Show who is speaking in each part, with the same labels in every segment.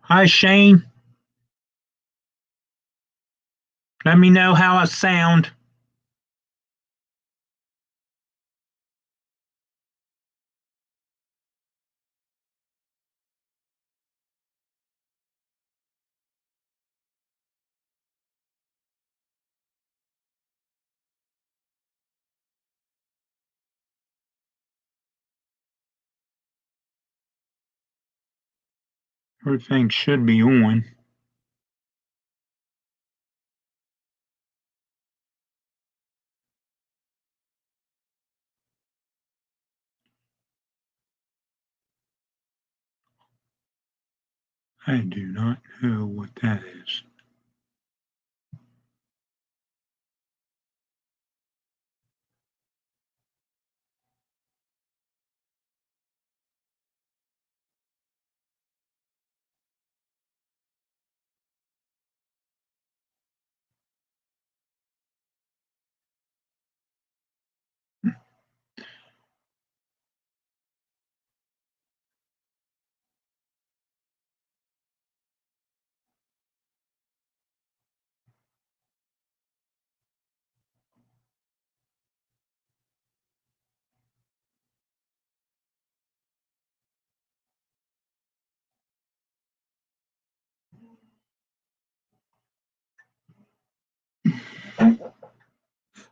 Speaker 1: Hi, Shane. Let me know how I sound. Everything should be on. I do not know what that is.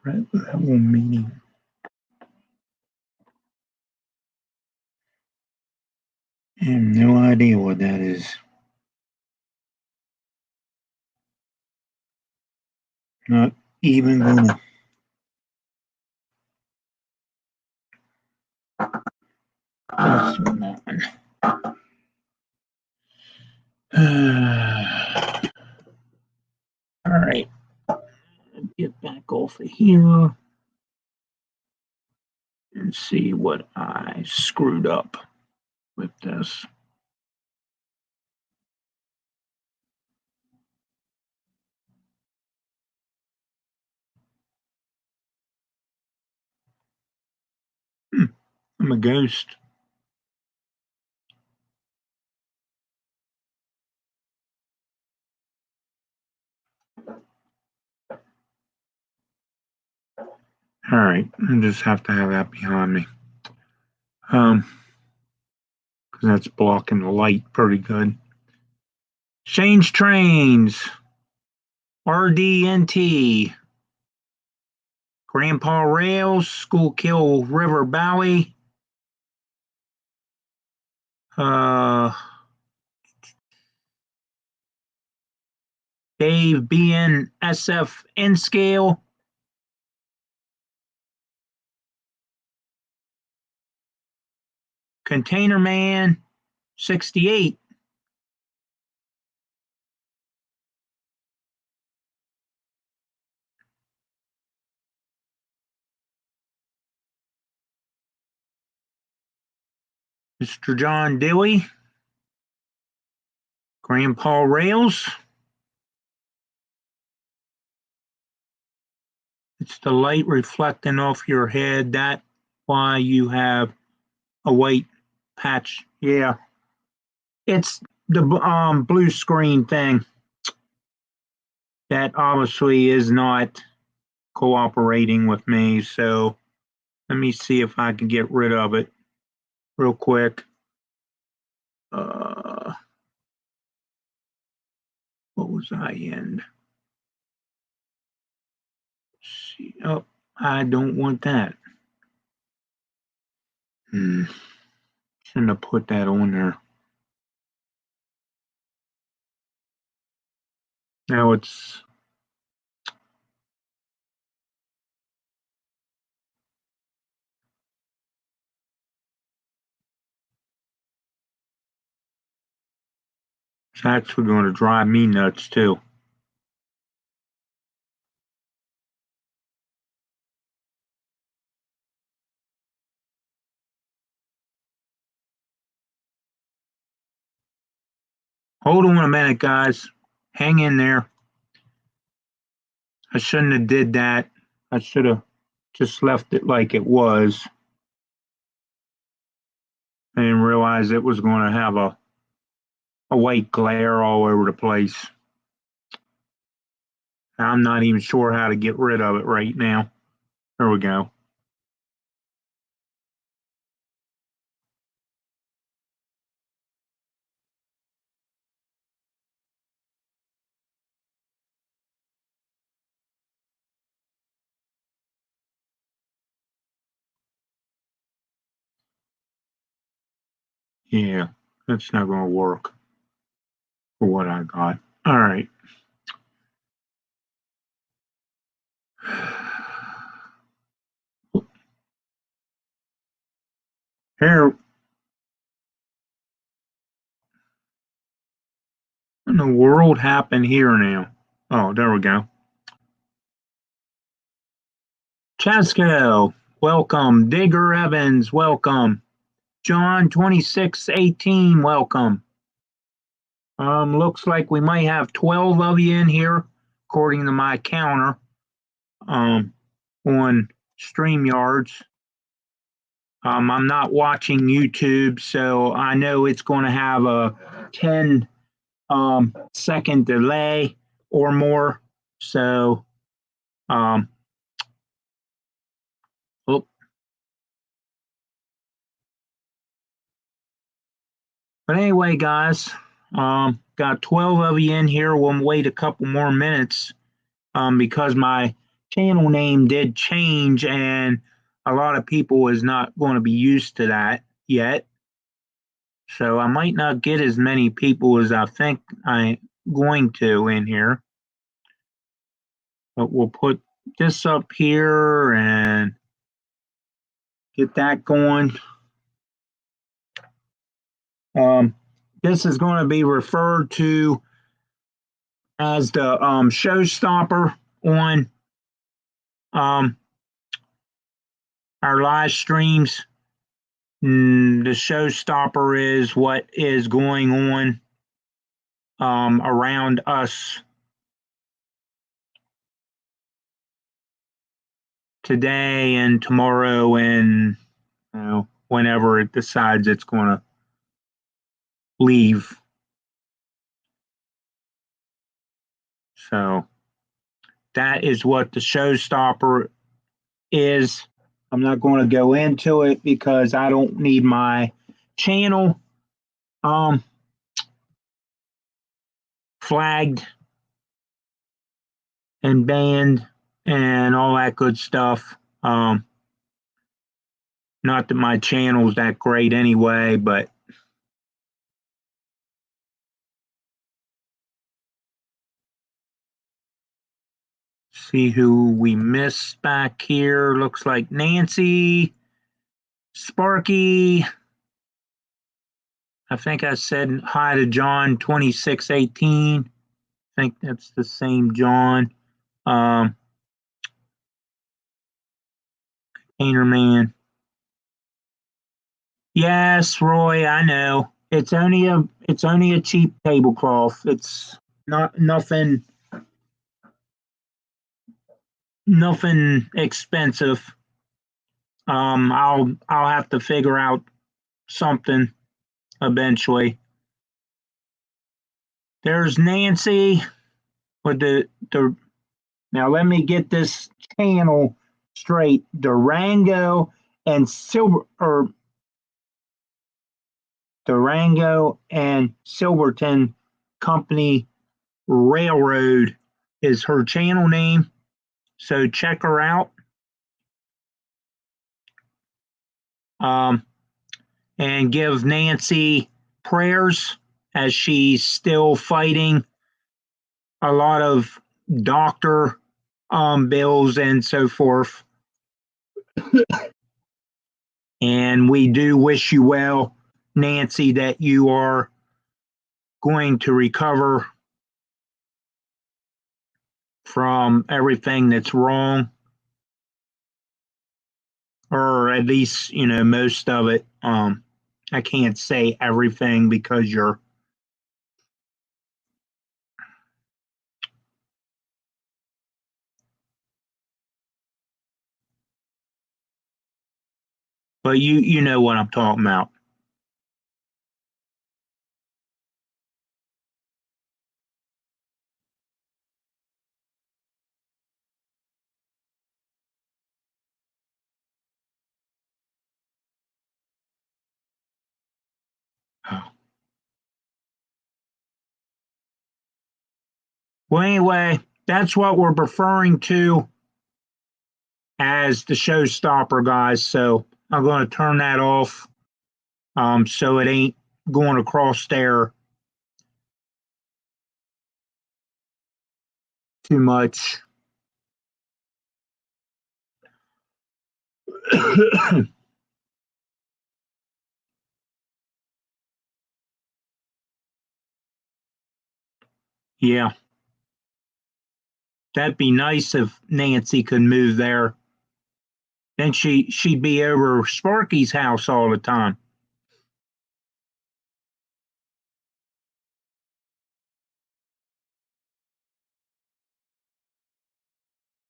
Speaker 1: Threat level meeting. I have no idea what that is. Not even gonna. That's that one. All right. Get back off of here and see what I screwed up with this. I'm a ghost. All right. I just have to have that behind me. Because that's blocking the light pretty good. Change trains. RDNT. Grandpa Rails, Schuylkill River Bowie. Dave BNSF N Scale. Container Man 68. Mr. John Dewey. Grandpa Rails. It's the light reflecting off your head. That's why you have a white patch. Yeah. It's the blue screen thing. That obviously is not cooperating with me. So let me see if I can get rid of it real quick. What was I in? Let's see. Oh, I don't want that. Shouldn't have put that on there. Now it's actually going to drive me nuts too. Hold on a minute, guys. Hang in there. I shouldn't have did that. I should have just left it like it was. I didn't realize it was going to have a a white glare all over the place. I'm not even sure how to get rid of it right now. There we go. Yeah, that's not going to work for what I got. All right. Here, what in the world happened here now? Oh, there we go. Chesco, welcome. Digger Evans, welcome. John 2618, welcome. Looks like we might have 12 of you in here, according to my counter, on StreamYards. I'm not watching YouTube, so I know it's going to have a 10 second delay or more. So, oh, but anyway, guys, got 12 of you in here. We'll wait a couple more minutes because my channel name did change, and a lot of people is not going to be used to that yet. So I might not get as many people as I think I'm going to in here. But we'll put this up here and get that going. This is going to be referred to as the showstopper on our live streams. The showstopper is what is going on around us today and tomorrow, and whenever it decides it's going to leave. So that is what the showstopper is. I'm not going to go into it because I don't need my channel flagged and banned and all that good stuff. Not that my channel's that great anyway, but see who we missed back here. Looks like Nancy, Sparky. I think I said hi to John 2618. I think that's the same John. Painter Man. Yes, Roy, I know. It's only a cheap tablecloth. It's not nothing expensive. I'll have to figure out something eventually. There's Nancy with the now let me get this channel straight. Durango and Durango and Silverton Company Railroad is her channel name. So check her out. And give Nancy prayers as she's still fighting a lot of doctor bills and so forth. And we do wish you well, Nancy, that you are going to recover from everything that's wrong, or at least, most of it. I can't say everything because you're but you know what I'm talking about. Well, anyway, that's what we're referring to as the showstopper, guys. So I'm going to turn that off so it ain't going across there too much. Yeah, that'd be nice if Nancy could move there. Then she'd be over Sparky's house all the time.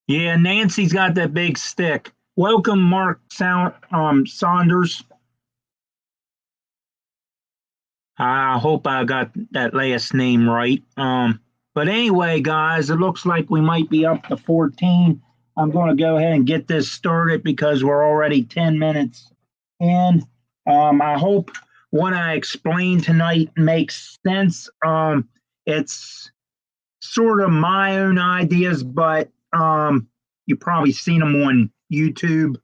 Speaker 1: Yeah, Nancy's got that big stick. Welcome, Mark Saunders. I hope I got that last name right. But anyway, guys, it looks like we might be up to 14. I'm going to go ahead and get this started because we're already 10 minutes in. I hope what I explained tonight makes sense. It's sort of my own ideas, but you've probably seen them on YouTube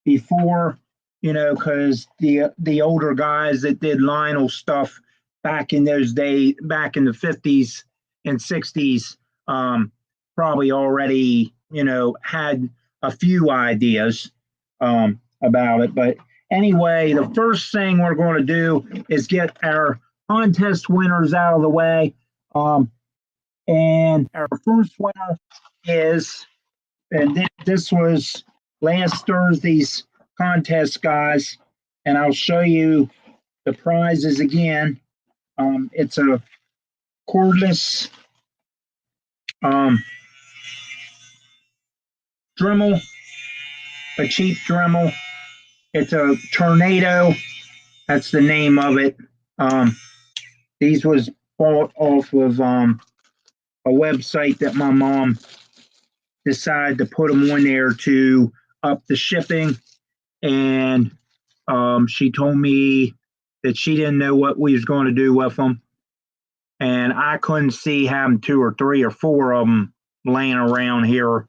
Speaker 1: before, because the older guys that did Lionel stuff back in those days, back in the 50s and 60s, probably already, had a few ideas about it. But anyway, the first thing we're going to do is get our contest winners out of the way. And our first winner is, and this was last Thursday's contest, guys, and I'll show you the prizes again. It's a cordless Dremel, a cheap Dremel. It's a Tornado. That's the name of it. These was bought off of a website that my mom decided to put them on there to up the shipping, and she told me that she didn't know what we was going to do with them, and I couldn't see having 2 or 3 or 4 of them laying around here.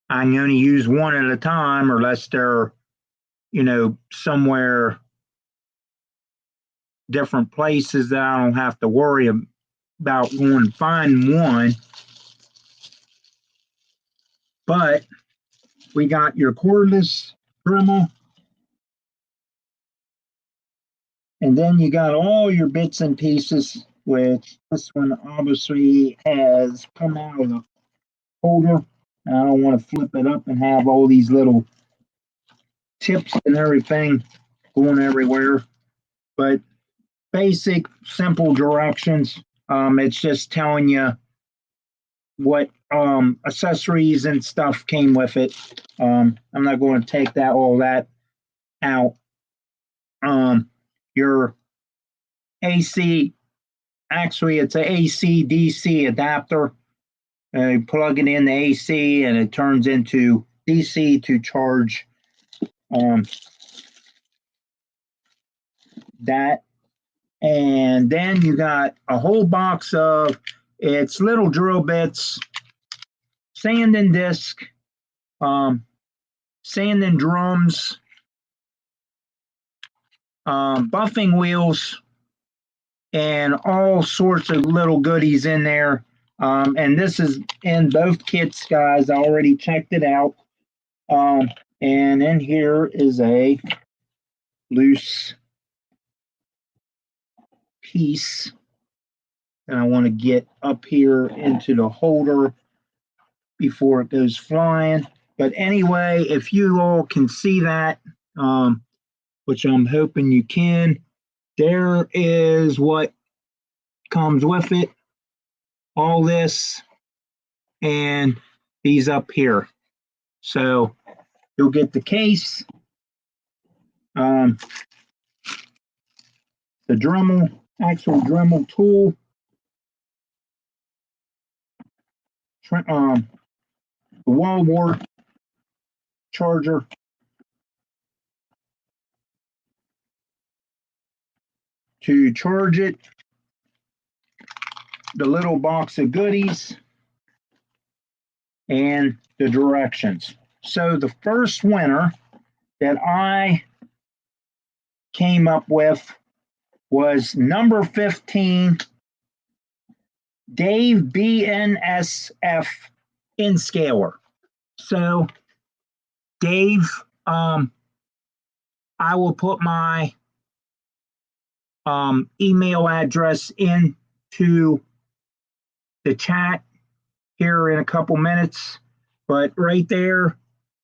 Speaker 1: I can only use one at a time, unless they're, somewhere different places that I don't have to worry about going to find one. But we got your cordless Dremel, and then you got all your bits and pieces, which this one obviously has come out of the holder. I don't want to flip it up and have all these little tips and everything going everywhere. But basic, simple directions. It's just telling you what accessories and stuff came with it. I'm not going to take all that out. Your AC, actually, it's an AC DC adapter. You plug it in the AC and it turns into DC to charge that. And then you got a whole box of its little drill bits, sanding disc, sanding drums, buffing wheels, and all sorts of little goodies in there. And this is in both kits, guys. I already checked it out. And in here is a loose piece that I want to get up here into the holder before it goes flying. But anyway, if you all can see that, which I'm hoping you can, there is what comes with it. All this and these up here. So you'll get the case, the Dremel, actual Dremel tool, the wall wart charger, to charge it, the little box of goodies and the directions. So the first winner that I came up with was number 15, Dave BNSF Inscaler. So Dave, I will put my email address into the chat here in a couple minutes, but right there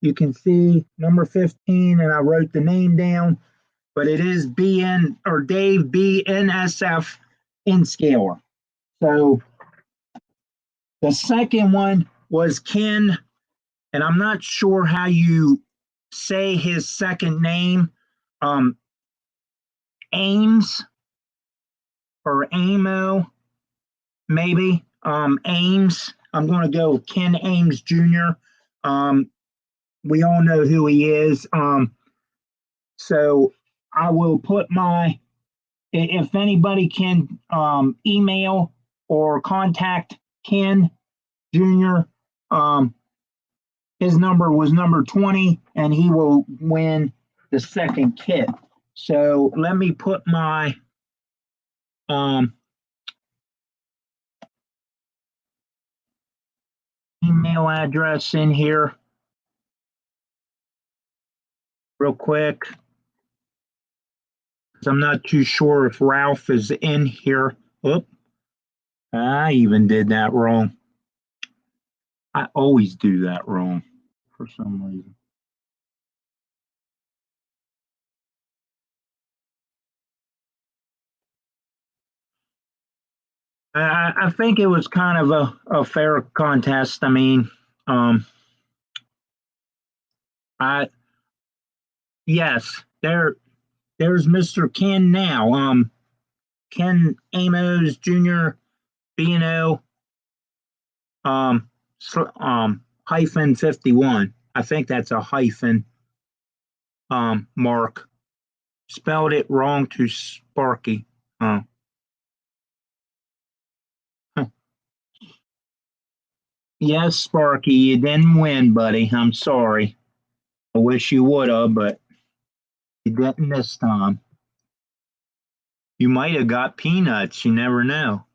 Speaker 1: you can see number 15, and I wrote the name down, but it is BN or Dave BNSF Inscaler. So the second one was Ken, and I'm not sure how you say his second name, Ames or Amo, maybe. Ames. I'm going to go with Ken Ames Jr. We all know who he is. So I will put my, if anybody can email or contact Ken Jr., his number was number 20, and he will win the second kit. So let me put my email address in here real quick. I'm not too sure if Ralph is in here. Oop, I even did that wrong. I always do that wrong for some reason. I think it was kind of a fair contest. I mean, yes, there's Mr. Ken now. Ken Amos Jr. B&O hyphen 51. I think that's a hyphen mark. Spelled it wrong to Sparky. Yes, Sparky, you didn't win, buddy. I'm sorry. I wish you would have, but you didn't this time. You might have got peanuts. You never know.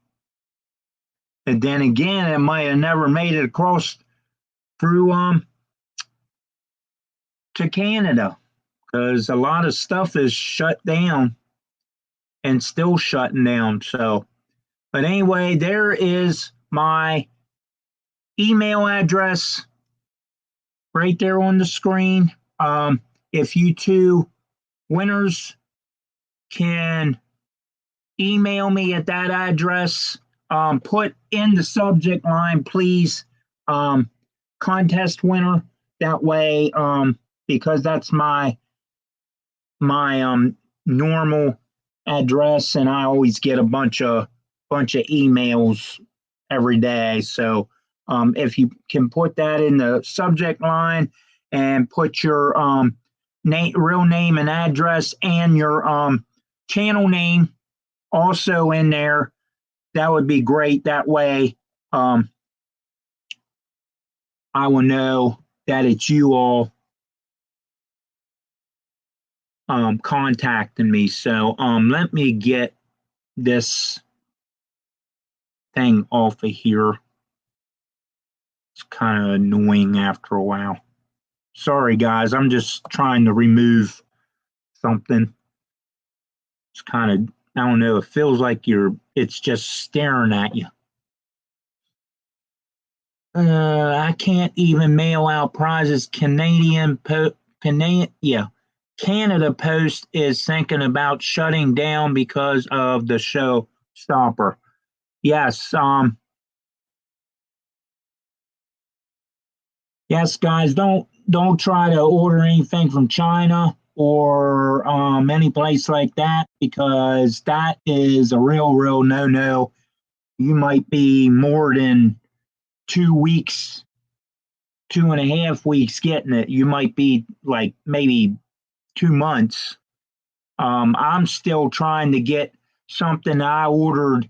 Speaker 1: And then again, it might have never made it across through to Canada, because a lot of stuff is shut down and still shutting down. So, but anyway, there is my email address right there on the screen. If you two winners can email me at that address, put in the subject line, please, contest winner. That way, because that's my normal address, and I always get a bunch of emails every day. So if you can put that in the subject line and put your real name and address and your channel name also in there, that would be great. That way I will know that it's you all contacting me. So let me get this thing off of here. It's kind of annoying after a while. Sorry guys, I'm just trying to remove something. It's kind of, I don't know, it feels like it's just staring at you. I can't even mail out prizes. Canada Post is thinking about shutting down because of the show stopper. Yes, yes, guys, don't try to order anything from China or any place like that, because that is a real no-no. You might be more than 2 weeks, 2.5 weeks getting it. You might be like maybe 2 months. I'm still trying to get something I ordered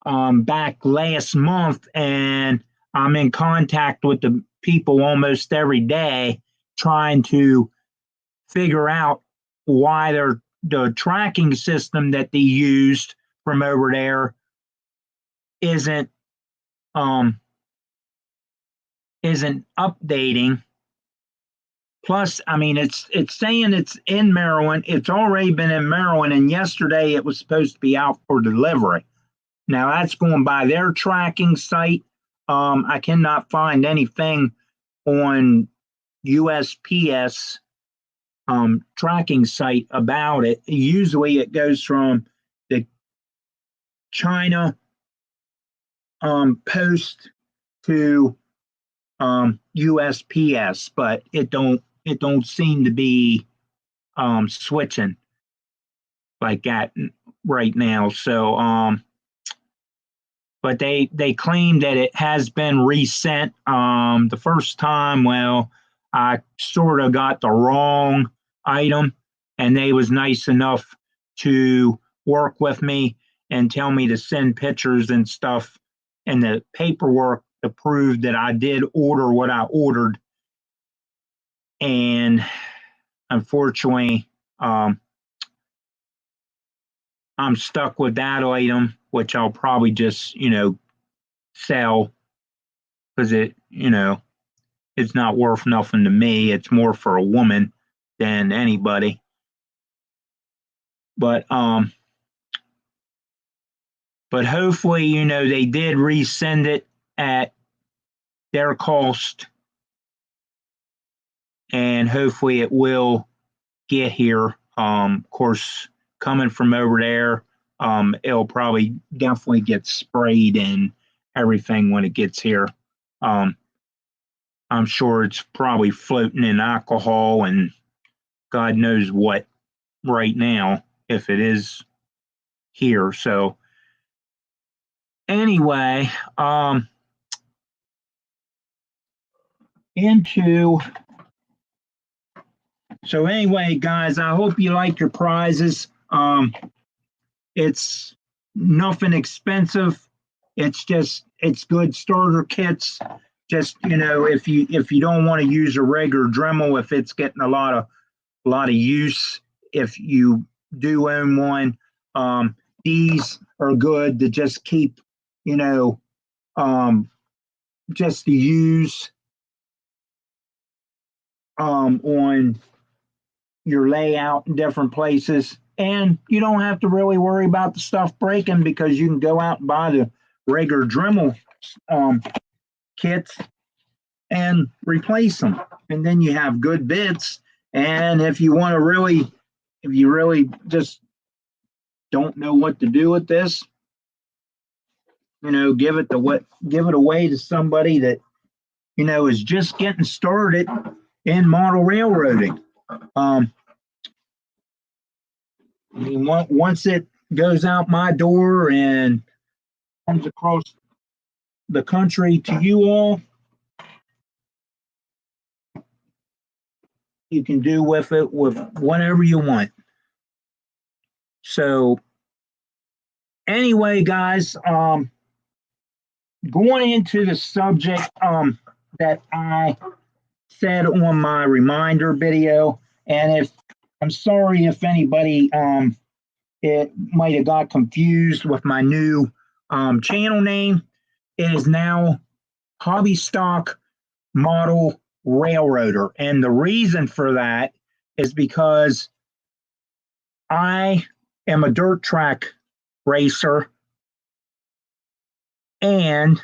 Speaker 1: back last month, and I'm in contact with the people almost every day trying to figure out why the tracking system that they used from over there isn't um, isn't updating. Plus, I mean, it's saying it's in Maryland. It's already been in Maryland, and yesterday it was supposed to be out for delivery. Now that's going by their tracking site. I cannot find anything on USPS tracking site about it. Usually it goes from the China post to USPS, but it don't seem to be switching like that right now. So but they claim that it has been resent. The first time, well, I sort of got the wrong item, and they was nice enough to work with me and tell me to send pictures and stuff and the paperwork to prove that I did order what I ordered. And unfortunately, I'm stuck with that item, which I'll probably just, sell because it's not worth nothing to me. It's more for a woman than anybody. But hopefully, they did resend it at their cost, and hopefully it will get here. Of course, coming from over there, it'll probably definitely get sprayed and everything when it gets here. I'm sure it's probably floating in alcohol and God knows what right now if it is here. So anyway, guys, I hope you like your prizes. It's nothing expensive. It's good starter kits. Just if you don't want to use a regular Dremel, if it's getting a lot of use, if you do own one, these are good to just keep, just to use on your layout in different places. And you don't have to really worry about the stuff breaking because you can go out and buy the regular Dremel kits and replace them. And then you have good bits. And if you really just don't know what to do with this, give it away to somebody that, is just getting started in model railroading. I mean, once it goes out my door and comes across the country to you all, you can do with it with whatever you want. So anyway, guys, going into the subject that I said on my reminder video, and if I'm sorry if anybody it might have got confused with my new channel name. It is now Hobby Stock Model Railroader, and the reason for that is because I am a dirt track racer, and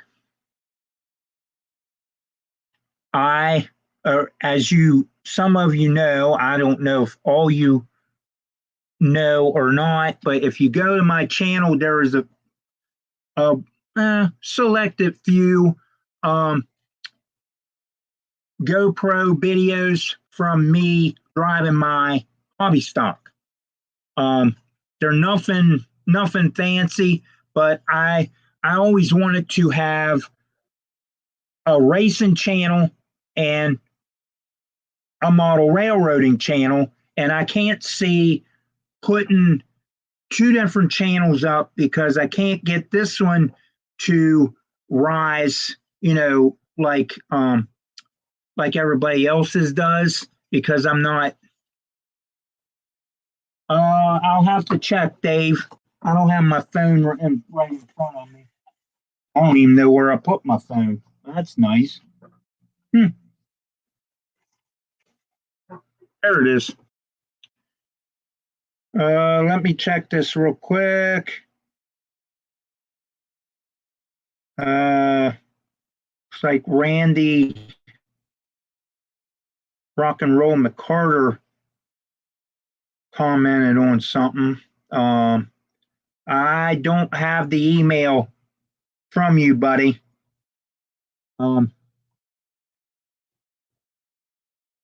Speaker 1: as some of you know, I don't know if all you know or not, but if you go to my channel, there is a selected few GoPro videos from me driving my hobby stock. They're nothing fancy, but I always wanted to have a racing channel and a model railroading channel, and I can't see putting two different channels up because I can't get this one to rise, like everybody else's does because I'm not. I'll have to check, Dave. I don't have my phone right in front of me. I don't even know where I put my phone. That's nice. There it is. Let me check this real quick. It's like Randy Rock and Roll McCarter commented on something. I don't have the email from you, buddy.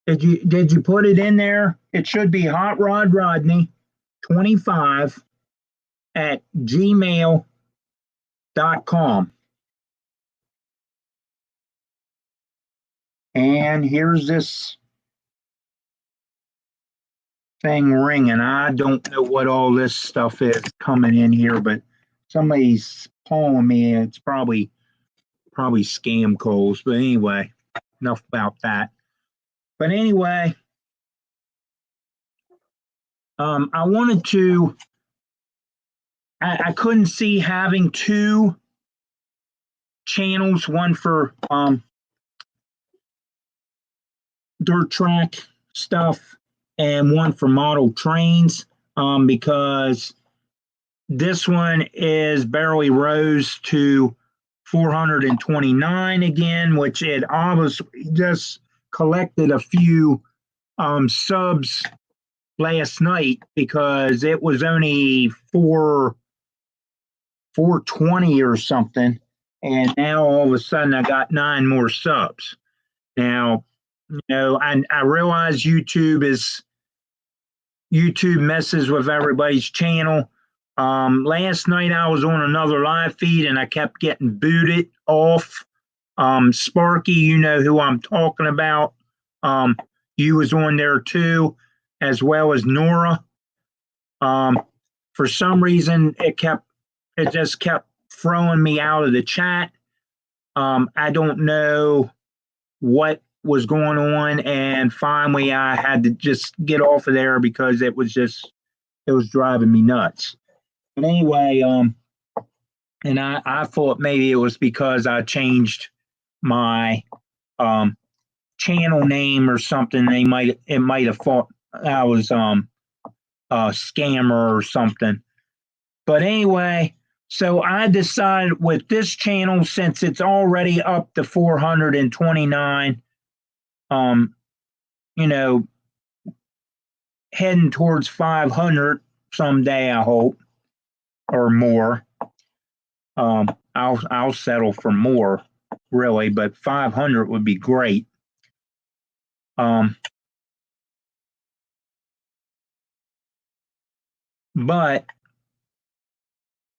Speaker 1: Did you put it in there? It should be Hot Rod Rodney 25 at gmail.com. And here's this thing ringing. I don't know what all this stuff is coming in here, but somebody's calling me. It's probably scam calls. But anyway, enough about that. But anyway, I wanted to. I couldn't see having two channels, one for dirt track stuff and one for model trains, because this one is barely rose to 429 again, which it obviously just collected a few subs last night because it was only 420 or something, and now all of a sudden I got 9 more subs. Now, I realize YouTube messes with everybody's channel. Last night I was on another live feed and I kept getting booted off. Sparky, you know who I'm talking about. You was on there too, as well as Nora. For some reason it just kept throwing me out of the chat. I don't know what was going on, and finally I had to just get off of there because it was driving me nuts. But anyway, and I thought maybe it was because I changed my channel name or something. It might have thought I was a scammer or something. But anyway, so I decided with this channel, since it's already up to 429, heading towards 500 someday, I hope, or more. I'll settle for more, really, but 500 would be great. But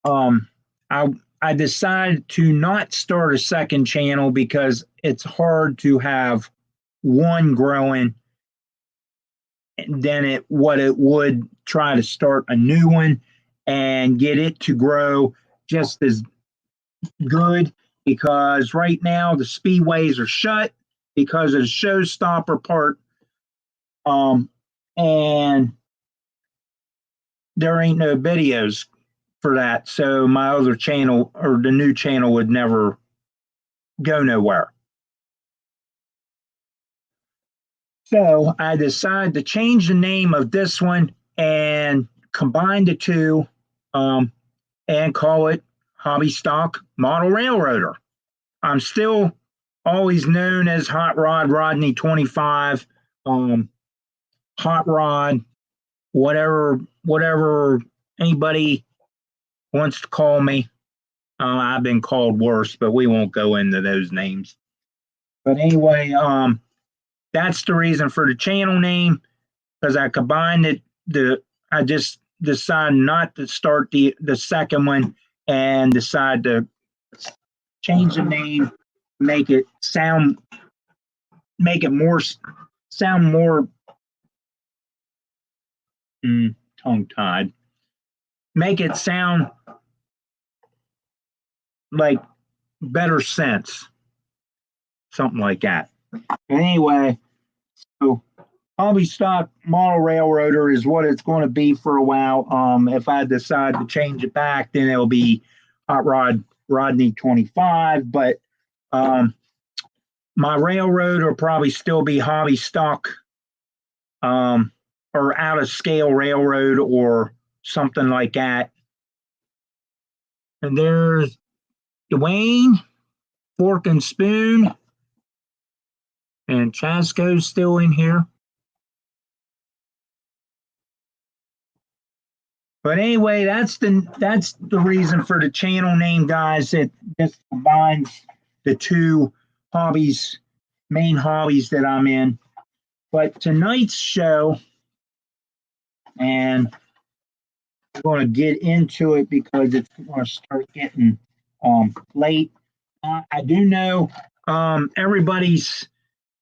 Speaker 1: I decided to not start a second channel because it's hard to have one growing than what it would try to start a new one and get it to grow just as good, because right now the speedways are shut because of the showstopper part, and there ain't no videos for that, so my other channel or the new channel would never go nowhere. So I decided to change the name of this one and combine the two, and call it Hobby Stock Model Railroader. I'm still always known as Hot Rod Rodney 25, Hot Rod, whatever anybody wants to call me. I've been called worse, but we won't go into those names. But anyway, that's the reason for the channel name, because I combined it. I just decided not to start the second one and decide to change the name, make it more tongue tied. make it sound like better sense, something like that. Anyway, so Hobby Stock Model Railroader is what it's going to be for a while. If I decide to change it back, then it'll be Hot Rod Rodney 25. But my railroad will probably still be Hobby Stock or Out of Scale Railroad or something like that. And there's Dwayne, Fork and Spoon, and Chasco's still in here. But anyway, that's the reason for the channel name, guys. It just combines the two main hobbies that I'm in. But tonight's show, and I'm going to get into it because it's going to start getting late. I do know everybody's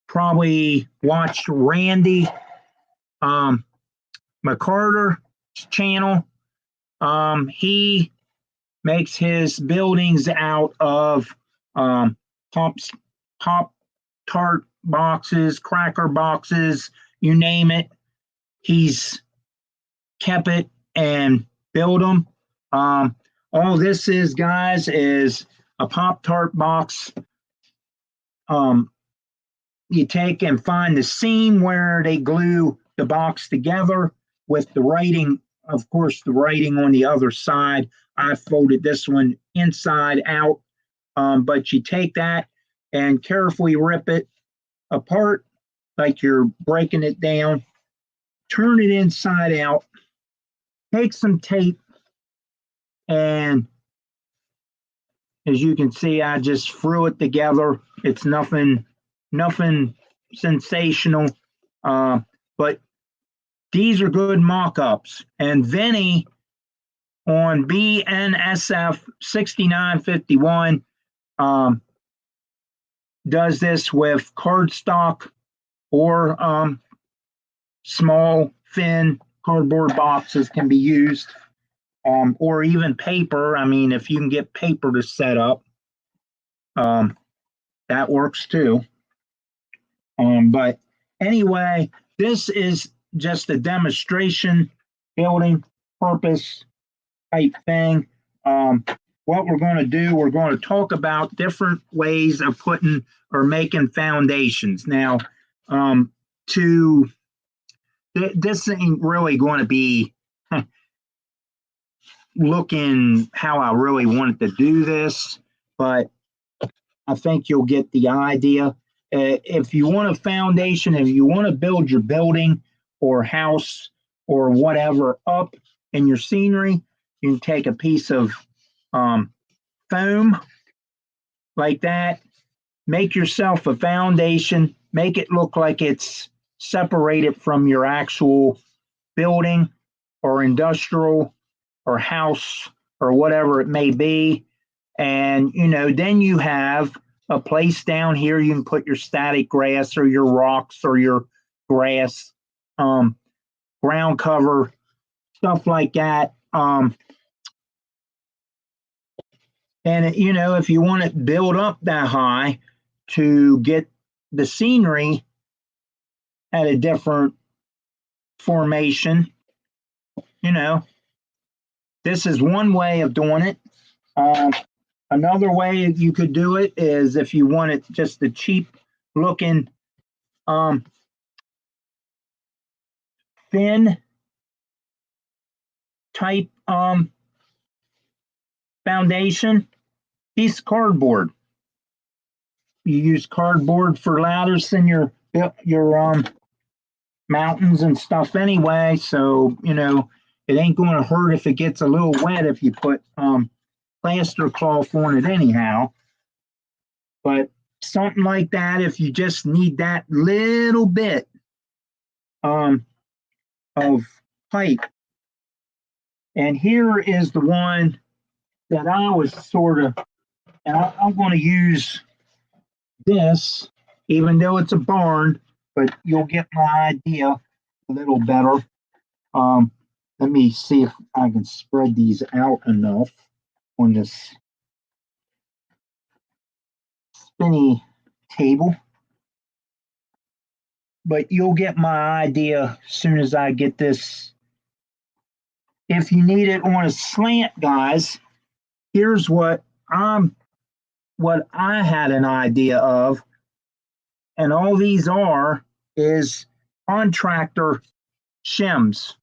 Speaker 1: probably watched Randy McCarter's channel. He makes his buildings out of pop tart boxes, cracker boxes, you name it. He's kept it and built them. All this is, guys, is a Pop Tart box. You take and find the seam where they glue the box together with the writing, of course, the writing on the other side. I folded this one inside out, but you take that and carefully rip it apart like you're breaking it down, turn it inside out, take some tape, and as you can see, I just threw it together. It's nothing sensational, but these are good mock-ups. And Vinny on BNSF 6951 does this with cardstock or small, thin cardboard boxes can be used, or even paper. I mean, if you can get paper to set up, that works too. But anyway, this is just a demonstration building purpose type thing. What we're going to do, we're going to talk about different ways of putting or making foundations. Now, this ain't really going to be looking how I really wanted to do this, but I think you'll get the idea. If you want a foundation, if you want to build your building or house or whatever up in your scenery, you can take a piece of foam like that, make yourself a foundation, make it look like it's separated from your actual building or industrial or house or whatever it may be. And, then you have a place down here you can put your static grass or your rocks or your grass, ground cover, stuff like that. And, if you want to build up that high to get the scenery at a different formation, this is one way of doing it. Another way you could do it is if you wanted just a cheap looking thin type foundation, piece of cardboard. You use cardboard for ladders in your mountains and stuff anyway, so it ain't going to hurt if it gets a little wet if you put plaster cloth on it anyhow. But something like that, if you just need that little bit of height. And here is the one that I was sort of, and I'm going to use this, even though it's a barn, but you'll get my idea a little better. Let me see if I can spread these out enough on this spinny table. But you'll get my idea as soon as I get this. If you need it on a slant, guys, here's what I had an idea of, and all these is contractor shims,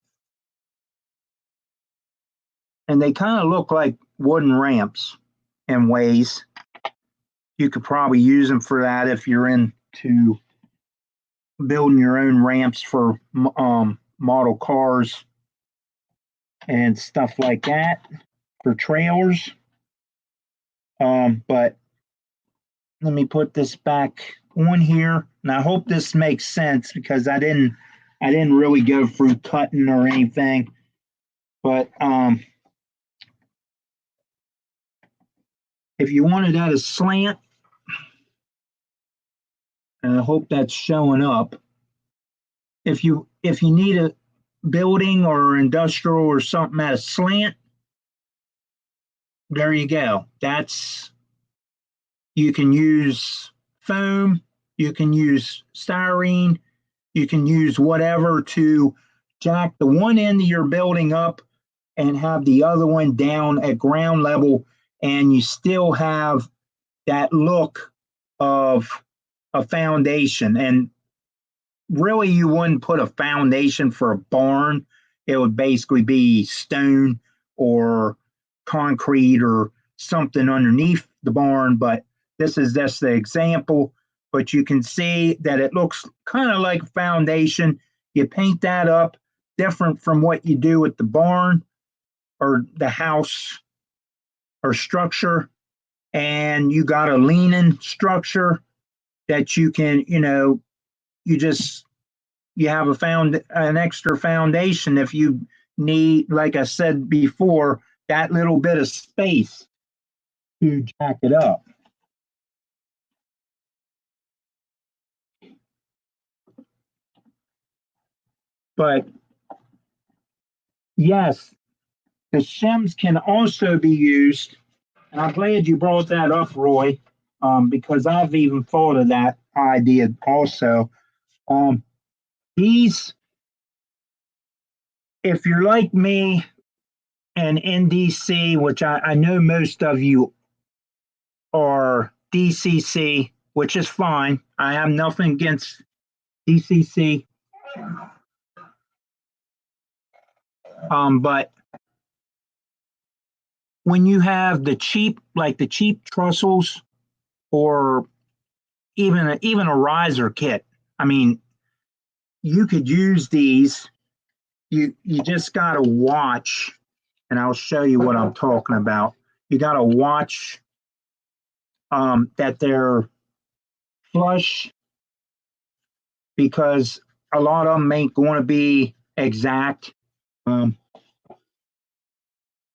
Speaker 1: and they kind of look like wooden ramps in ways. You could probably use them for that if you're into building your own ramps for model cars and stuff like that for trailers. But let me put this back on here, and I hope this makes sense because I didn't really go through cutting or anything. But if you wanted that as slant, and I hope that's showing up. If you need a building or industrial or something at a slant, there you go. You can use foam, you can use styrene, you can use whatever to jack the one end of your building up and have the other one down at ground level, and you still have that look of a foundation. And really, you wouldn't put a foundation for a barn. It would basically be stone or concrete or something underneath the barn, but this is just the example. But you can see that it looks kind of like a foundation. You paint that up different from what you do with the barn or the house or structure, and you got a leaning structure that you can, you have an extra foundation if you need, like I said before, that little bit of space to jack it up. But yes, the shims can also be used, and I'm glad you brought that up, Roy, because I've even thought of that idea also. These, if you're like me and NDC, which I know most of you are DCC, which is fine. I have nothing against DCC. But when you have the cheap trussels or even a riser kit, I mean, you could use these. You just got to watch, and I'll show you what I'm talking about. You got to watch that they're flush, because a lot of them ain't going to be exact.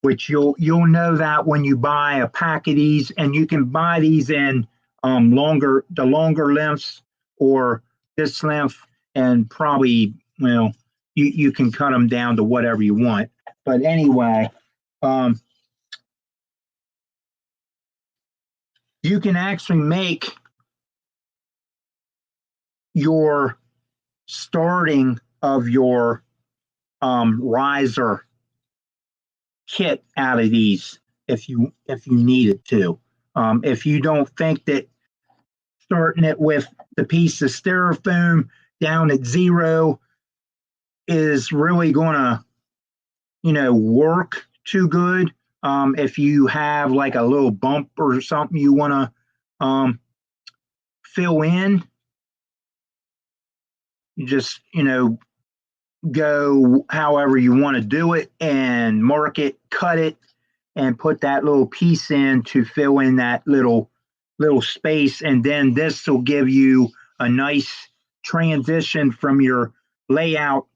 Speaker 1: Which you'll know that when you buy a pack of these, and you can buy these in longer lengths or this length, and probably, well, you can cut them down to whatever you want. But anyway, you can actually make your starting of your riser kit out of these if you needed to. If you don't think that starting it with the piece of styrofoam down at 0 is really going to, work too good. If you have like a little bump or something you want to fill in, you just, go however you want to do it and mark it, cut it, and put that little piece in to fill in that little space. And then this will give you a nice transition from your layout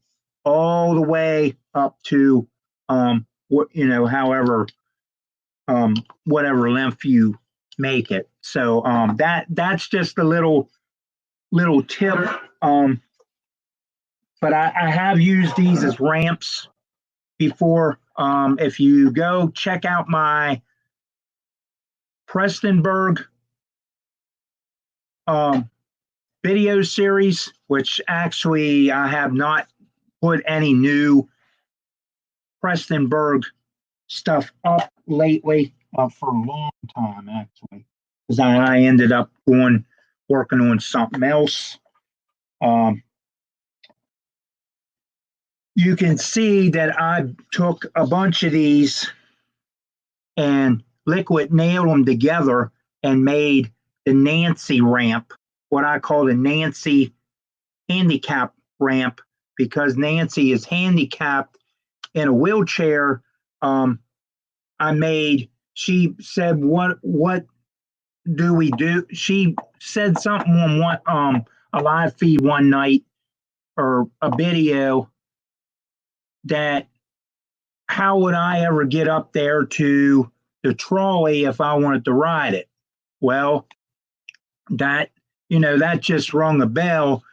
Speaker 1: all the way up to however whatever length you make it. So that's just a little tip. But I have used these as ramps before. If you go check out my Prestonsburg video series, which actually I have not put any new Prestonsburg stuff up lately for a long time, actually, because I ended up working on something else. You can see that I took a bunch of these and liquid nailed them together and made the Nancy ramp, what I call the Nancy handicap ramp, because Nancy is handicapped in a wheelchair. She said, what do we do? She said something on a live feed one night, or a video, that how would I ever get up there to the trolley if I wanted to ride it? Well, that just rung a bell.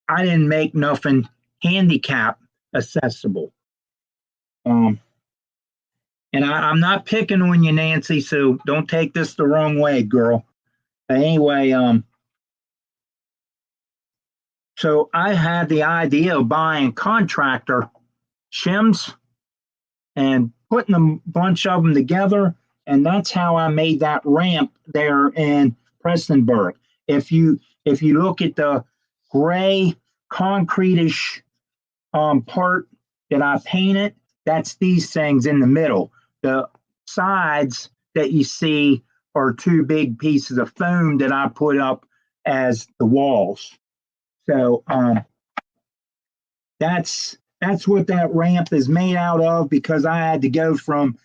Speaker 1: I didn't make nothing handicap accessible. And I'm not picking on you, Nancy, so don't take this the wrong way, girl. But anyway, so I had the idea of buying contractor shims and putting a bunch of them together, and that's how I made that ramp there in Prestonsburg. If you look at the gray concrete-ish part that I painted, that's these things in the middle. The sides that you see are two big pieces of foam that I put up as the walls. So that's what that ramp is made out of, because I had to go from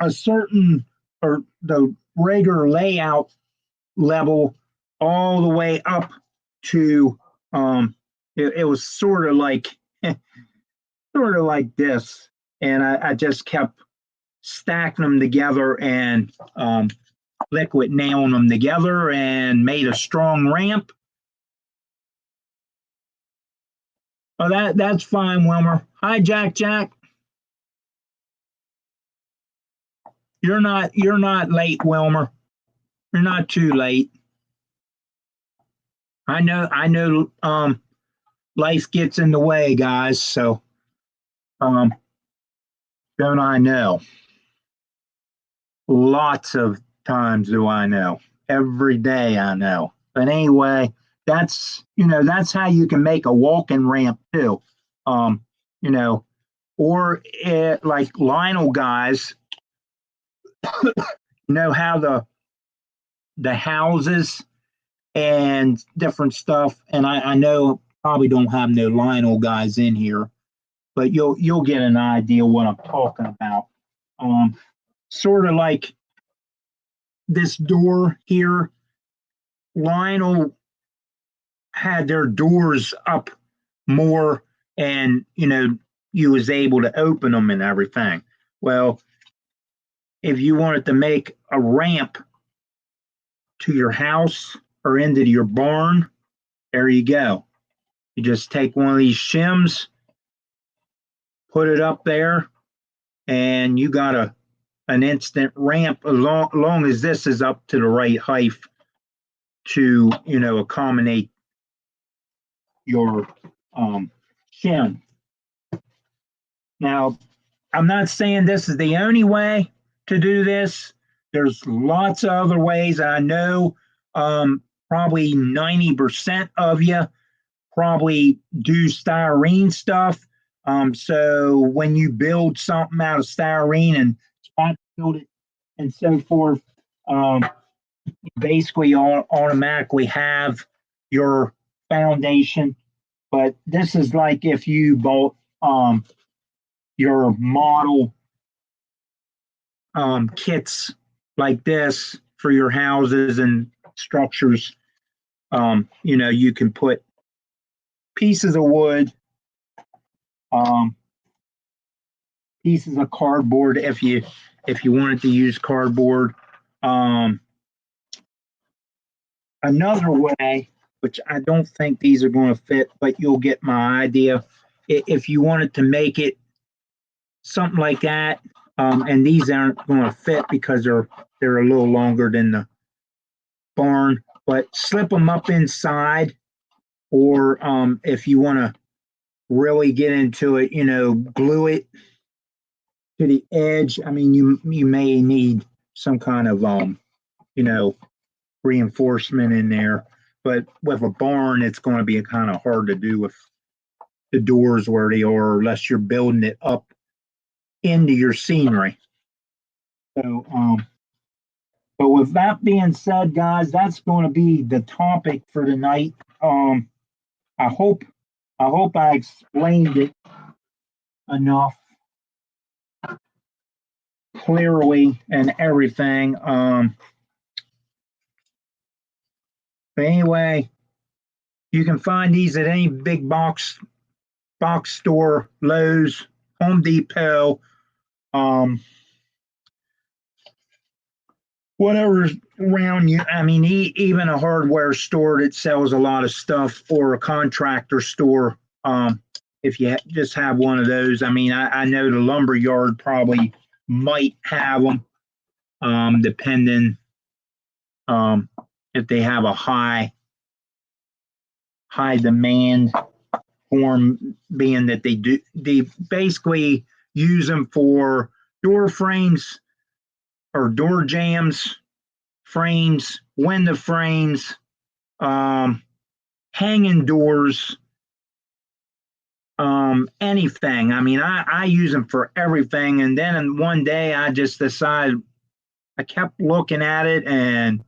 Speaker 1: a certain, or the regular layout level, all the way up to it was sort of like this, and I just kept stacking them together and liquid nailing them together and made a strong ramp. Oh, that's fine, Wilmer. Hi, Jack. You're not late, Wilmer. You're not too late. I know life gets in the way, guys, so don't I know? Lots of times do I know. Every day I know. But anyway, that's how you can make a walking ramp too. You know, or like Lionel guys, how the houses and different stuff, and I know probably don't have no Lionel guys in here, but you'll get an idea what I'm talking about. Sort of like this door here, Lionel had their doors up more, and you was able to open them and everything. Well, if you wanted to make a ramp to your house or into your barn, there you go. You just take one of these shims, put it up there, and you got an instant ramp, as long as this is up to the right height to accommodate your shim. Now, I'm not saying this is the only way to do this. There's lots of other ways. I know probably 90% of you probably do styrene stuff. So when you build something out of styrene and spot build it and so forth, basically automatically have your foundation. But this is like if you bought your model kits like this for your houses and structures. You can put pieces of wood, pieces of cardboard if you wanted to use cardboard. Another way, which I don't think these are going to fit, but you'll get my idea. If you wanted to make it something like that. And these aren't going to fit because they're a little longer than the barn. But slip them up inside, or if you want to really get into it, glue it to the edge. I mean, you may need some kind of you know, reinforcement in there. But with a barn, it's going to be kind of hard to do with the doors where they are, unless you're building it up into your scenery. So, but with that being said, guys, that's going to be the topic for tonight. Um, I hope I explained it enough clearly and everything. But anyway, you can find these at any big box store, Lowe's, Home Depot, um, whatever's around you. I mean, even a hardware store that sells a lot of stuff, or a contractor store. If you just have one of those, I mean, I know the lumber yard probably might have them, depending if they have a high demand for them, being that they basically use them for door frames or door jams, frames, window frames, hanging doors, anything. I mean, I use them for everything. And then one day I just decided, I kept looking at it and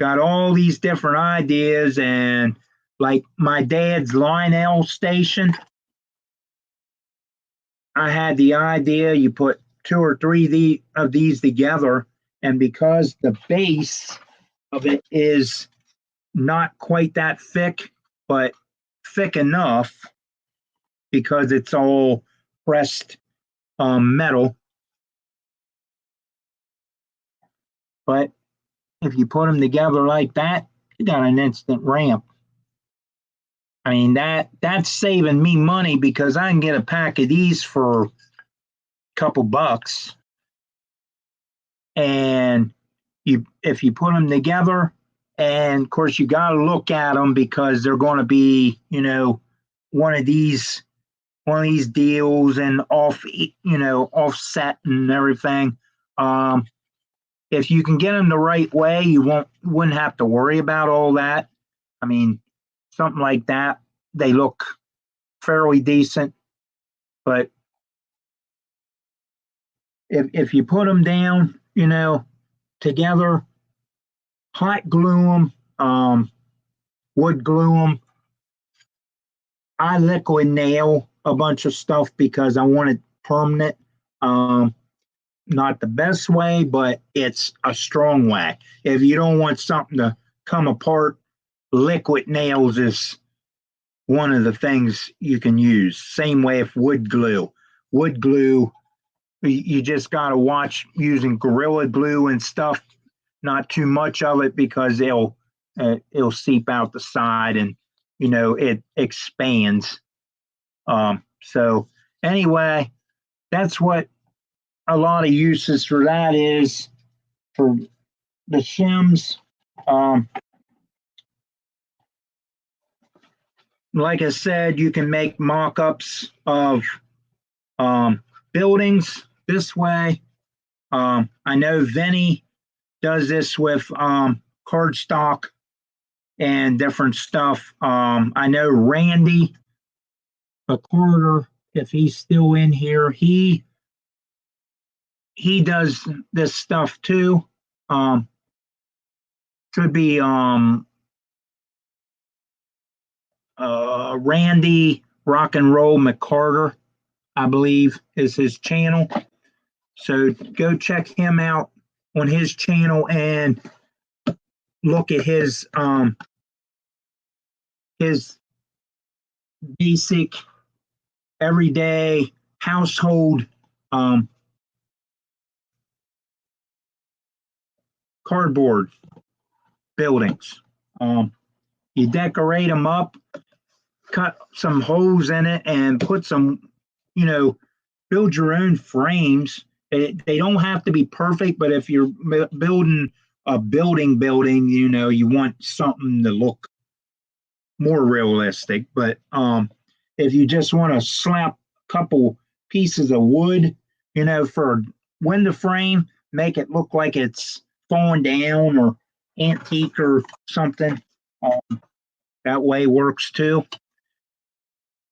Speaker 1: got all these different ideas. And like my dad's Lionel station, I had the idea, you put two or three of these together, and because the base of it is not quite that thick, but thick enough because it's all pressed metal. But if you put them together like that, you got an instant ramp. I mean, that's saving me money because I can get a pack of these for a couple bucks. And if you put them together, and of course you got to look at them because they're going to be, one of these deals and offset and everything. If you can get them the right way, you wouldn't have to worry about all that. I mean, something like that, they look fairly decent. But if you put them down, together, hot glue them, wood glue them. I liquid nail a bunch of stuff because I want it permanent. Not the best way, but it's a strong way. If you don't want something to come apart, liquid nails is one of the things you can use. Same way if wood glue. Wood glue, you just got to watch using Gorilla Glue and stuff. Not too much of it because it'll seep out the side and it expands. So anyway, that's what a lot of uses for that is for the shims. Like I said, you can make mock-ups of buildings this way. I know Vinny does this with cardstock and different stuff. I know Randy McCarter, if he's still in here, he does this stuff too. Should be Randy Rock and Roll McCarter, I believe, is his channel. So go check him out on his channel and look at his basic everyday household cardboard buildings. You decorate them up, cut some holes in it, and put some, build your own frames. They don't have to be perfect, but if you're building a building, you know, you want something to look more realistic. But if you just want to slap a couple pieces of wood, you know, for a window frame, make it look like it's falling down or antique or something. That way works too.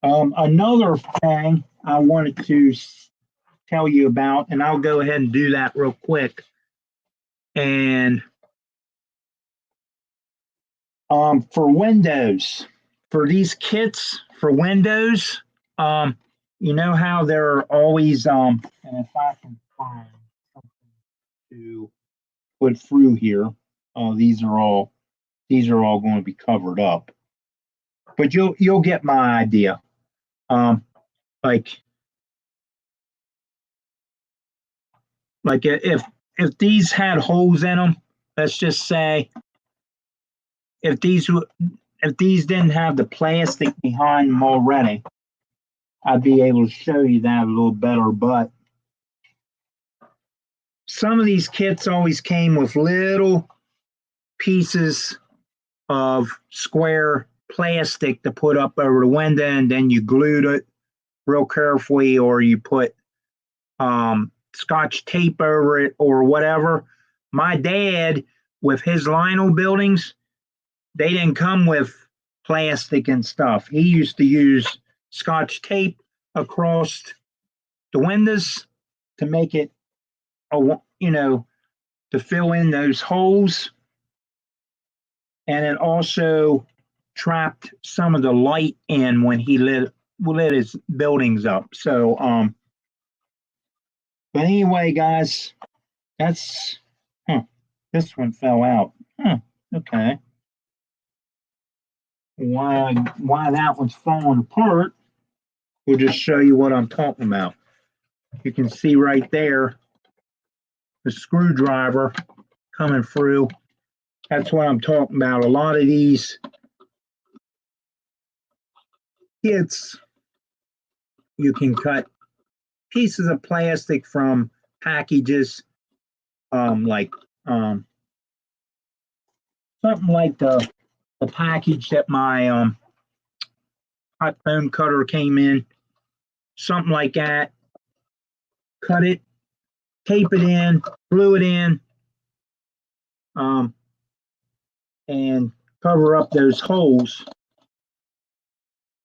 Speaker 1: Another thing I wanted to tell you about, and I'll go ahead and do that real quick. And for Windows, for these kits for Windows, you know how they're always, and if I can find something to put through here, these are all going to be covered up, but you'll get my idea. Like if these had holes in them, let's just say if these didn't have the plastic behind them already, I'd be able to show you that a little better. But some of these kits always came with little pieces of square plastic to put up over the window, and then you glued it real carefully, or you put Scotch tape over it or whatever. My dad, with his Lionel buildings, they didn't come with plastic and stuff. He used to use Scotch tape across the windows to make it, you know, to fill in those holes. And it also trapped some of the light in when he lit his buildings up. So, but anyway, guys, that's, this one fell out. Okay. Why that one's falling apart, we'll just show you what I'm talking about. You can see right there the screwdriver coming through. That's what I'm talking about. A lot of these kits, you can cut pieces of plastic from packages, like something like the package that my hot bone cutter came in, something like that. Cut it, tape it in, glue it in, and cover up those holes,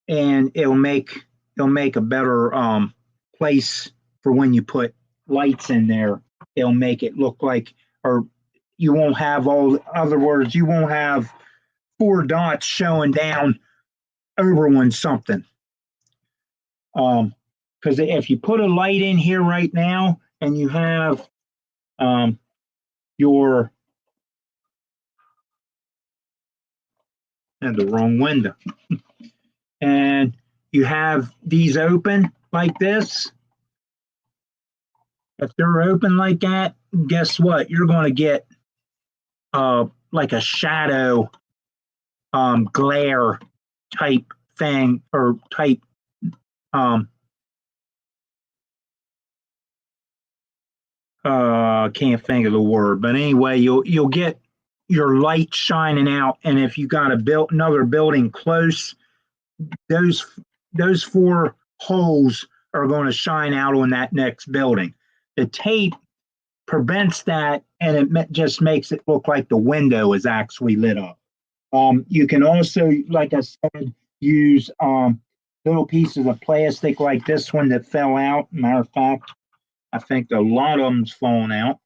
Speaker 1: and it'll make a better place for when you put lights in there. It'll make it look like, or you won't have other words, you won't have 4 dots showing down over one something. Because if you put a light in here right now and you have your, and the wrong window, and you have these open like this, if they're open like that, guess what? You're going to get like a shadow glare type thing, or type can't think of the word, but anyway, you'll get your light shining out, and if you got another building close, those 4 holes are going to shine out on that next building. The tape prevents that, and it just makes it look like the window is actually lit up. You can also, like I said, use little pieces of plastic like this one that fell out. Matter of fact, I think a lot of them's fallen out.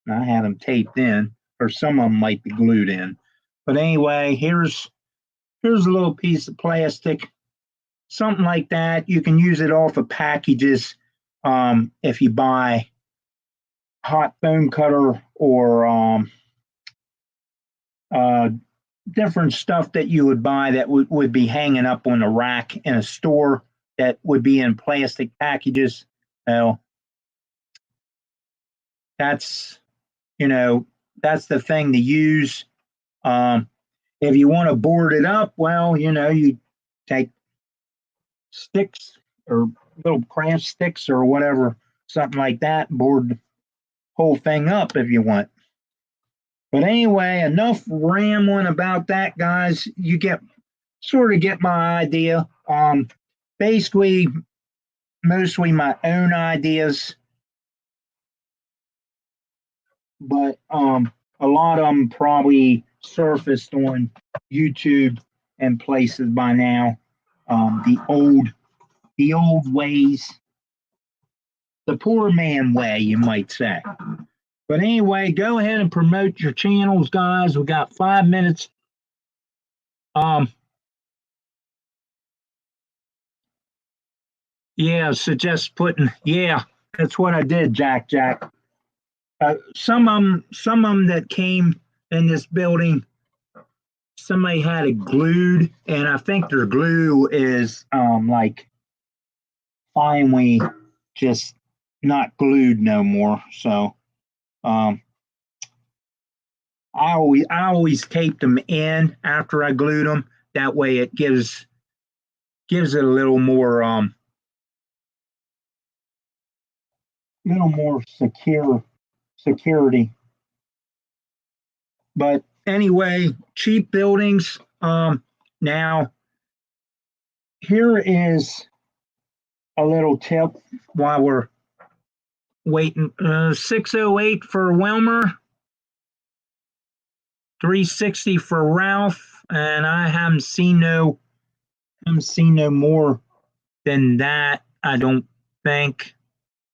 Speaker 1: I had them taped in, or some of them might be glued in. But anyway, here's a little piece of plastic, something like that. You can use it off of packages if you buy hot bone cutter or different stuff that you would buy that would be hanging up on a rack in a store that would be in plastic packages. Well, that's the thing to use. If you want to board it up, well, you take sticks or little craft sticks or whatever, something like that, board the whole thing up if you want. But anyway, enough rambling about that, guys. You get sort of get my idea. Basically, mostly my own ideas, but a lot of them probably surfaced on YouTube and places by now. The old ways, the poor man way, you might say. But anyway, go ahead and promote your channels, guys. We got 5 minutes. Yeah, suggest putting. Yeah, that's what I did, Jack. Some of them that came in this building, somebody had it glued, and I think their glue is like finally just not glued no more. So I always taped them in after I glued them. That way it gives it a little more security. But anyway, cheap buildings. Now here is a little tip while we're waiting. 608 for Wilmer, 360 for Ralph, and I haven't seen no more than that, I don't think.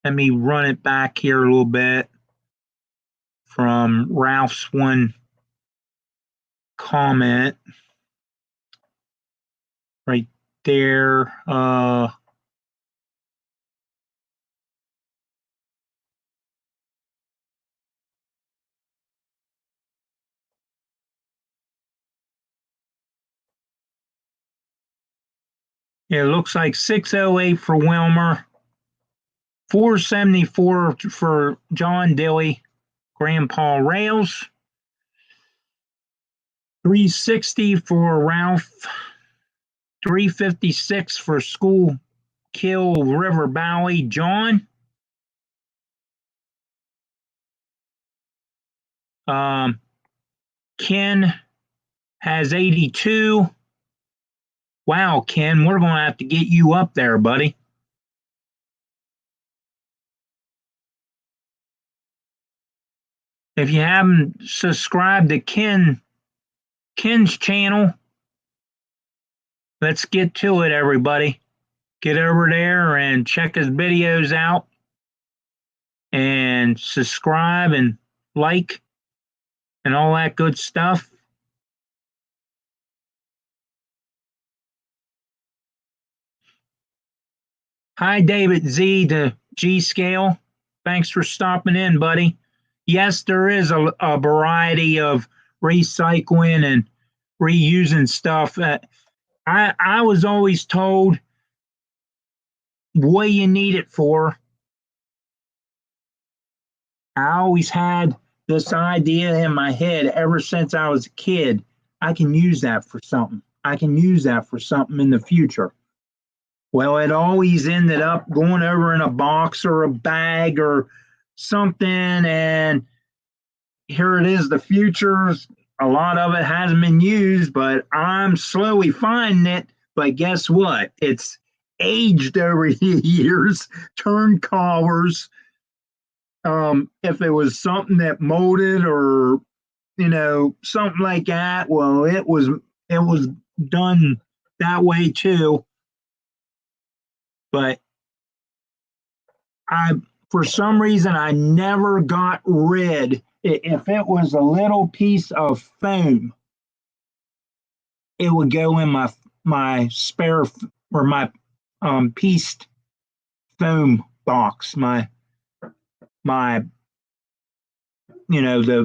Speaker 1: Let me run it back here a little bit from Ralph's one comment right there. It looks like 608 for Wilmer, 474 for John Dilly, Grandpa Rails, 360 for Ralph, 356 for School Kill River Valley, John. Ken has 82. Wow, Ken, we're going to have to get you up there, buddy. If you haven't subscribed to Ken's channel, let's get to it, everybody. Get over there and check his videos out and subscribe and like and all that good stuff. Hi, David Z, the G Scale. Thanks for stopping in, buddy. Yes, there is a variety of recycling and reusing stuff. I was always told what you need it for. I always had this idea in my head ever since I was a kid. I can use that for something. I can use that for something in the future. Well, it always ended up going over in a box or a bag or something, and here it is, the future. A lot of it hasn't been used, but I'm slowly finding it. But guess what? It's aged over the years, turned colors. If it was something that molded or something like that, well, it was done that way too. But for some reason, I never got rid. If it was a little piece of foam, it would go in my spare or my pieced foam box, the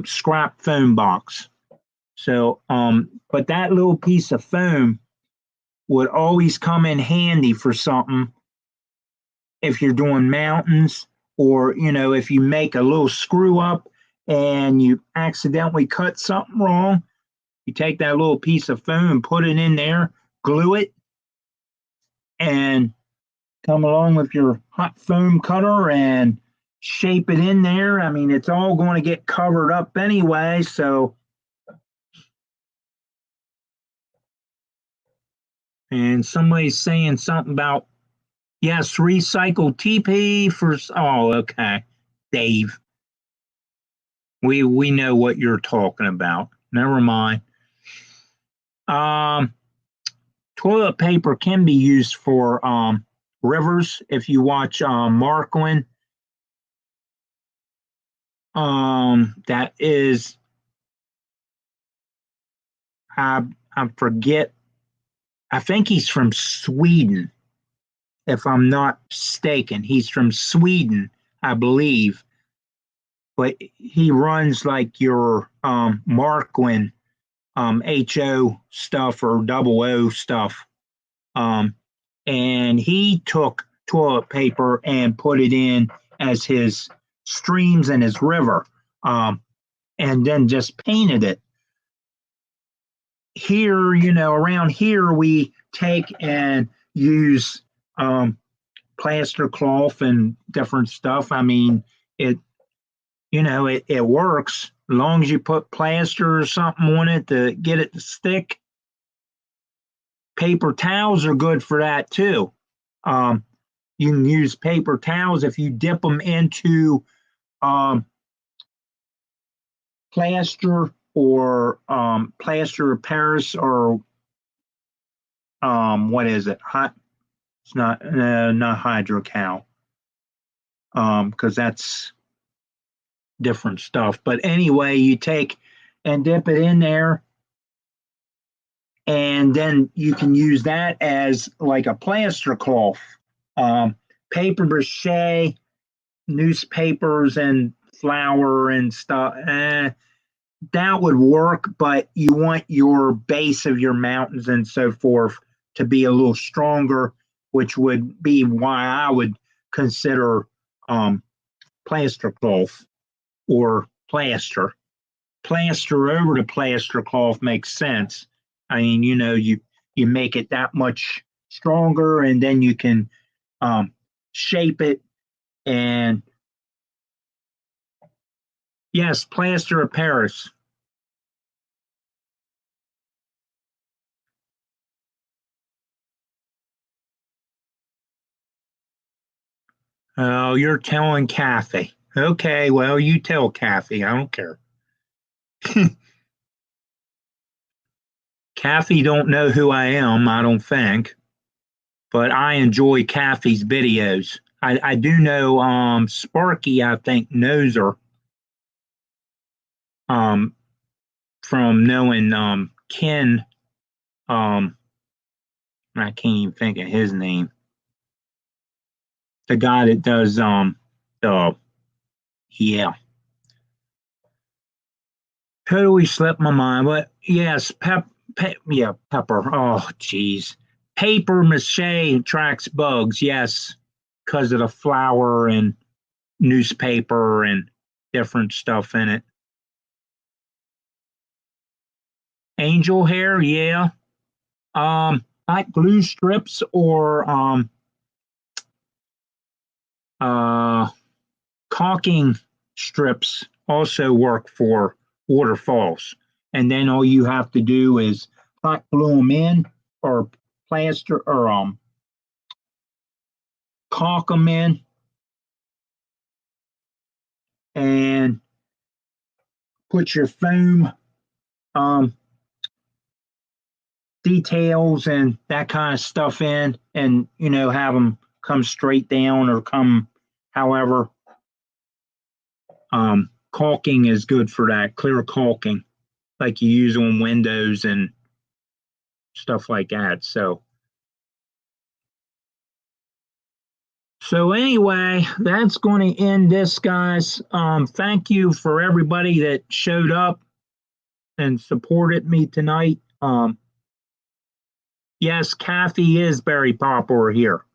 Speaker 1: scrap foam box. So, but that little piece of foam would always come in handy for something if you're doing mountains, or if you make a little screw up and you accidentally cut something wrong, you take that little piece of foam and put it in there, glue it, and come along with your hot foam cutter and shape it in there. I mean, it's all going to get covered up anyway, so. And somebody's saying something about, yes, recycle TP for, oh, okay, Dave. We know what you're talking about. Never mind. Um, Toilet paper can be used for rivers. If you watch Marklin, that is, I forget. I think he's from Sweden, if I'm not mistaken. He's from Sweden, I believe. But he runs like your Marklin HO stuff or double O stuff. And he took toilet paper and put it in as his streams and his river, and then just painted it. Here, around here, we take and use plaster cloth and different stuff. I mean, it works as long as you put plaster or something on it to get it to stick. Paper towels are good for that too. You can use paper towels if you dip them into plaster or plaster of Paris or what is it? It's not hydrocal because that's different stuff. But anyway, you take and dip it in there, and then you can use that as like a plaster cloth. Paper mache, newspapers, and flour and stuff. That would work, but you want your base of your mountains and so forth to be a little stronger, which would be why I would consider plaster cloth or plaster. Plaster over the plaster cloth makes sense. I mean, you make it that much stronger, and then you can shape it. And yes, plaster of Paris. Oh, you're telling Kathy. Okay, well, you tell Kathy. I don't care. Kathy don't know who I am, I don't think, but I enjoy Kathy's videos. I do know Sparky, I think, knows her um, from knowing Ken. Um, I can't even think of his name. The guy that does the yeah. Totally slipped my mind, but yes, pepper. Oh, jeez. Paper mache attracts bugs, yes, because of the flour and newspaper and different stuff in it. Angel hair, yeah. Like glue strips or uh caulking strips also work for waterfalls. And then all you have to do is hot glue them in or plaster or caulk them in and put your foam um, details and that kind of stuff in, and have them come straight down or come however. Caulking is good for that, clear caulking like you use on windows and stuff like that. So anyway, that's going to end this, guys. Thank you for everybody that showed up and supported me tonight. Yes, Kathy is very popular here.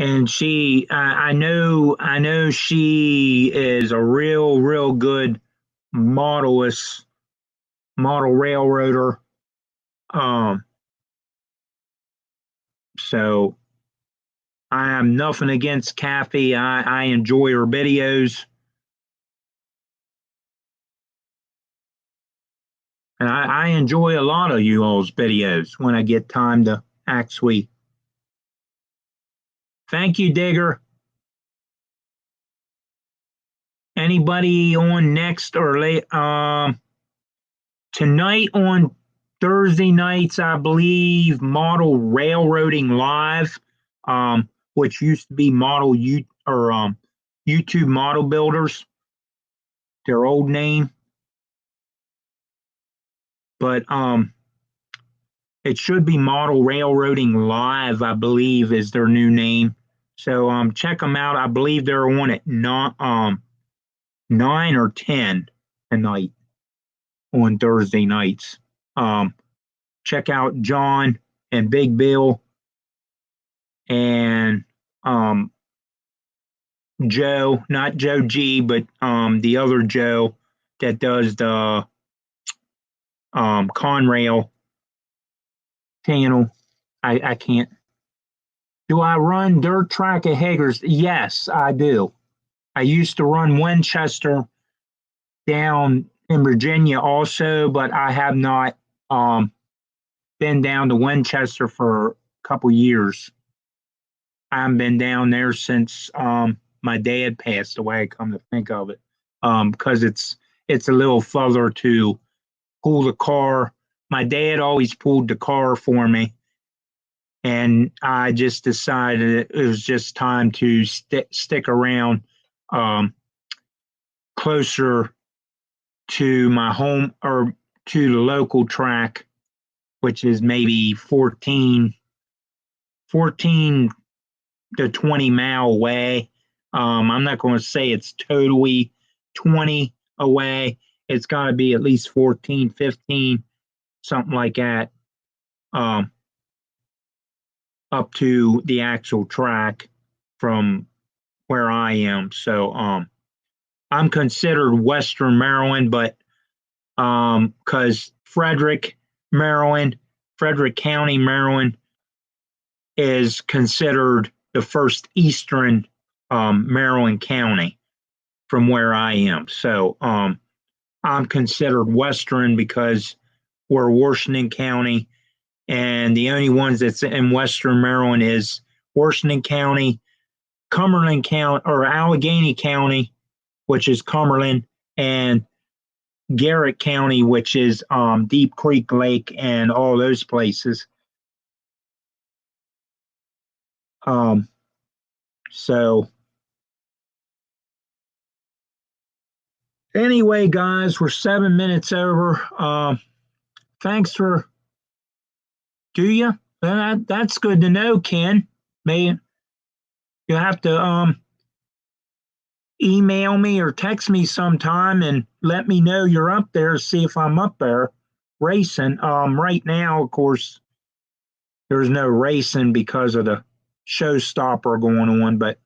Speaker 1: And I know she is a real good model railroader. Um, so I have nothing against Kathy. I enjoy her videos. And I enjoy a lot of you all's videos when I get time to actually. Thank you, Digger. Anybody on next or late? Tonight on Thursday nights, I believe Model Railroading Live, which used to be YouTube Model Builders, their old name, but it should be Model Railroading Live, I believe, is their new name. So check them out. I believe they're on at 9 or 10 tonight on Thursday nights. Check out John and Big Bill and Joe, not Joe G, but the other Joe that does the Conrail channel. I can't. Do I run dirt track at Hager's? Yes, I do. I used to run Winchester down in Virginia also, but I have not been down to Winchester for a couple years. I haven't been down there since my dad passed away. Come to think of it, because it's a little further to pull the car. My dad always pulled the car for me, and I just decided it was just time to stick around closer to my home or to the local track, which is maybe 14 to 20 mile away. I'm not going to say it's totally 20 away. It's got to be at least 14, 15, something like that, up to the actual track from where I am. So I'm considered Western Maryland, but because Frederick County, Maryland is considered the first Eastern Maryland county from where I am. So I'm considered Western because we're Washington County, and the only ones that's in Western Maryland is Washington County, Cumberland County, or Allegheny County, which is Cumberland, and Garrett County, which is Deep Creek Lake and all those places. So anyway, guys, we're 7 minutes over. Thanks for. Do you? That's good to know, Ken. May you have to email me or text me sometime and let me know you're up there. See if I'm up there racing. Right now, of course, there's no racing because of the showstopper going on. But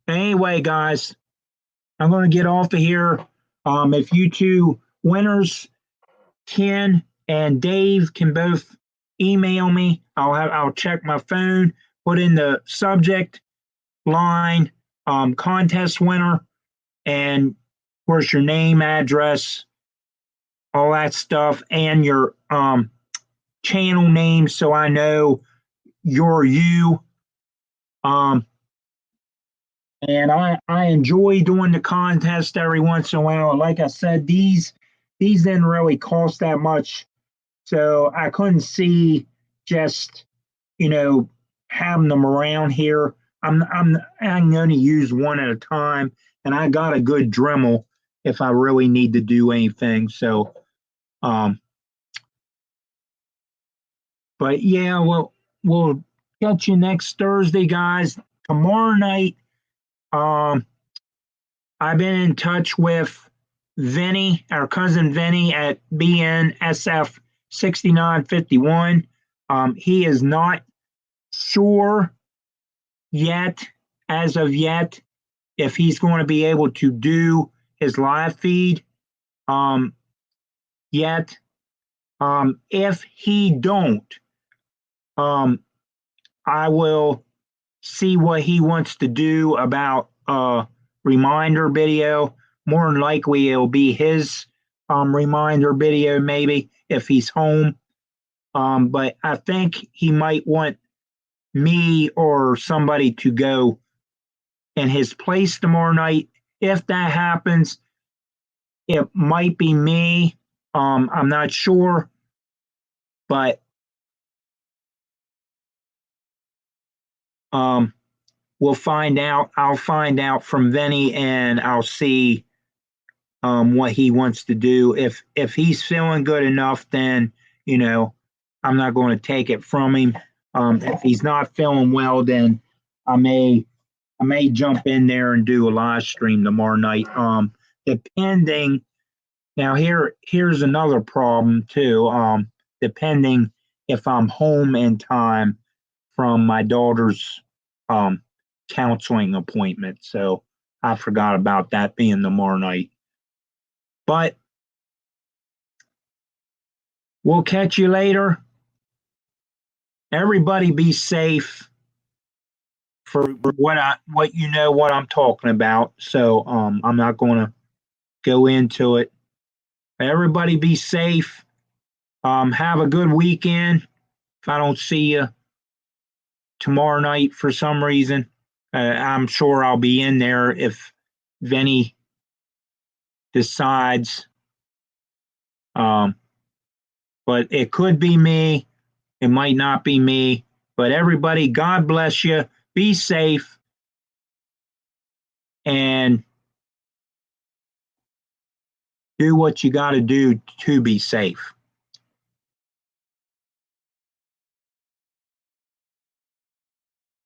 Speaker 1: anyway, guys, I'm going to get off of here. If you two winners, Ken and Dave, can both email me, I'll check my phone, put in the subject line, contest winner, and of course your name, address, all that stuff, and your channel name, so I know you're you. And I enjoy doing the contest every once in a while. Like I said, these didn't really cost that much, so I couldn't see just having them around here. I'm going to use one at a time, and I got a good Dremel if I really need to do anything. So, but yeah, we'll catch you next Thursday, guys. Tomorrow night, I've been in touch with Vinny, our cousin Vinny at BNSF 6951. He is not sure yet, as of yet, if he's going to be able to do his live feed yet. If he don't, I will see what he wants to do about a reminder video. More than likely, it'll be his reminder video, maybe if he's home. But I think he might want me or somebody to go in his place tomorrow night. If that happens, it might be me. I'm not sure, but we'll find out. I'll find out from Vinny, and I'll see what he wants to do. If he's feeling good enough, then I'm not going to take it from him. If he's not feeling well, then I may jump in there and do a live stream tomorrow night. Depending. Now here's another problem too. Depending if I'm home in time from my daughter's um, counseling appointment. So I forgot about that being tomorrow night. But we'll catch you later. Everybody be safe for what I'm talking about. So I'm not going to go into it. Everybody be safe. Have a good weekend. If I don't see you tomorrow night for some reason, I'm sure I'll be in there if Vinny decides. But it could be me. It might not be me. But everybody, God bless you. Be safe. And do what you got to do to be safe.